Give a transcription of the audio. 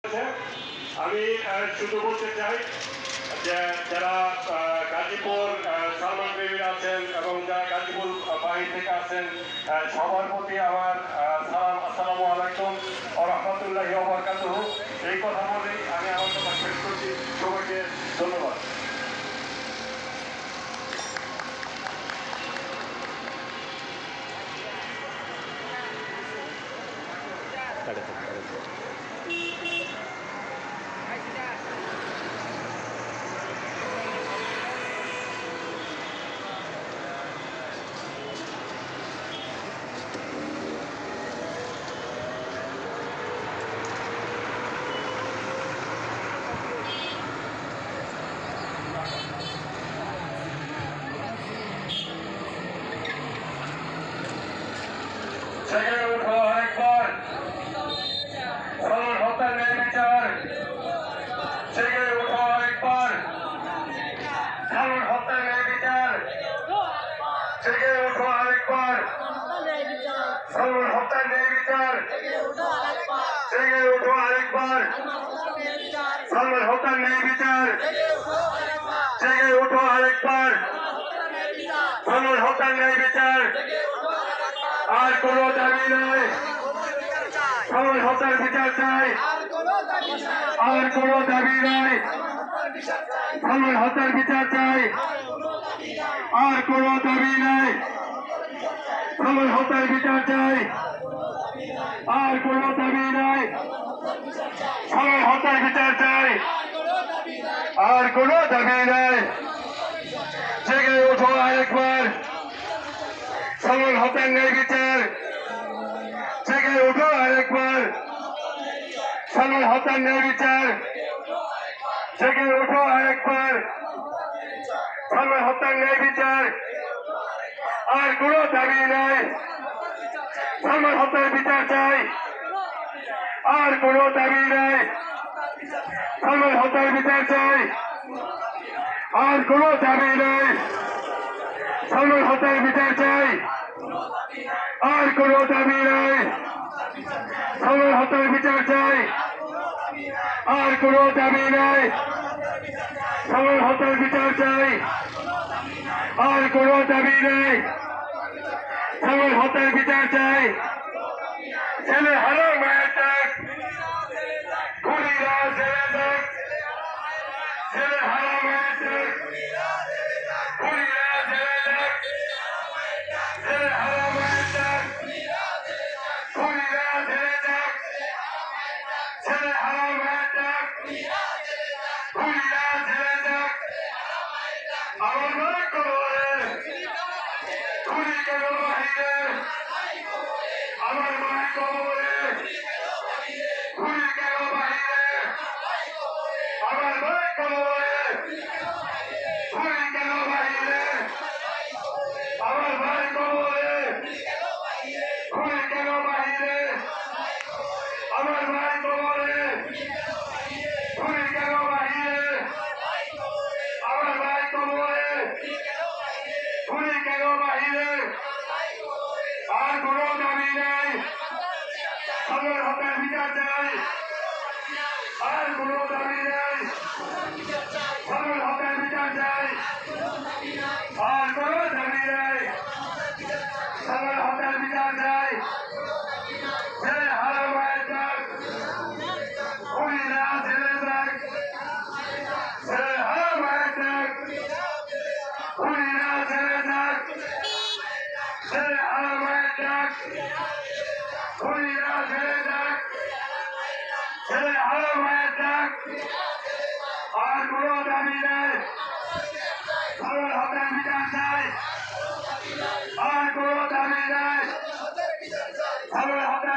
আমি শুধু বলতে চাই যে যারা গাজীপুর সালমান বেবির আছেন এবং যারা গাজীপুর বাহির থেকে আছেন সবার প্রতি আমার সালাম, আসসালামু আলাইকুম ওয়া রাহমাতুল্লাহি ওয়া বারাকাতুহু। এই কথা বলেই আমি আমার কথা শেষ করছি। সবাইকে ধন্যবাদ। জেগে উঠো আরেকবার, সালমান হত্যার ন্যায় বিচার। জেগে উঠো আরেকবার, সালমান হত্যার ন্যায় বিচার। জেগে উঠো আরেকবার, সালমান হত্যার ন্যায় বিচার। জেগে উঠো আরেকবার, সালমান হত্যার ন্যায় বিচার। জেগে উঠো আরেকবার, সালমান হত্যার ন্যায় বিচার। আর কোনো দাবি নাই, সালমান হত্যার বিচার চাই। আর কোনো দাবি নাই, সালমান হত্যার বিচার চাই। আর কোনো দাবি নাই, সালমান হত্যার বিচার চাই। আর কোনো দাবি নাই, সালমান হত্যার বিচার চাই। আর কোনো দাবি নাই। জেগে ওঠো আরেকবার, সালমান হত্যার ন্যায় বিচার। জেগে ওঠো আরেকবার, সালমান হত্যার ন্যায় বিচার। জেগে ওঠো আরেকবার, সালমান হত্যার ন্যায় বিচার। আর কোনো দাবি নাই, সালমান হত্যার বিচার চাই। আর কোনো দাবি নাই, সালমান হত্যার বিচার চাই। আর কোনো দাবি নাই, সালমান হত্যার বিচার চাই। আর কোনো দাবি নাই, সালমান হত্যার বিচার চাই। আর কোনো দাবি নাই, সালমান হত্যার বিচার চাই। আর কোনো দাবি নাই, সালমান হত্যার বিচার চাই। ছেলে হারাম মায়ের ডাক, খুনিরা ছেলে ডাক। ছেলে হারাম মায়ের ডাক, খুনিরা ছেলে ডাক। ছেলে হারাম মায়ের ডাক, খুনিরা ছেলে ডাক। ছেলে হারাম মায়ের ডাক, খুনিরা ছেলে ডাক। আমার ভাই কবরে, খুনি কেন বাহিরে? আমার ভাই কবরে, খুনি কেন বাহিরে? আমার ভাই কবরে, খুনি কেন বাহিরে? আমার ভাই কবরে, খুনি কেন বাহিরে? আমার ভাই কবরে, খুনি কেন বাহিরে? আমার ভাই কবরে, খুনি কেন বাহিরে? আর কোনো দাবি নাই, সালমান হত্যার বিচার চাই। আর কোনো দাবি নাই, সালমান হত্যার বিচার চাই। আর কোনো দাবি নাই, সালমান হত্যার বিচার চাই। ছেলে হারাম মায়ের ডাক, খুনিরা ছেলে ডাক। ছেলে হারাম মায়ের ডাক, খুনিরা ছেলে ডাক। ছেলে হারাম মায়ের ডাক, খুনিরা ছেলে ডাক। ছেলে হারাম মায়ের ডাক। আর কোনো দাবি নাই, সালমান হত্যার বিচার চাই। আর কোনো দাবি নাই, সালমান হত্যার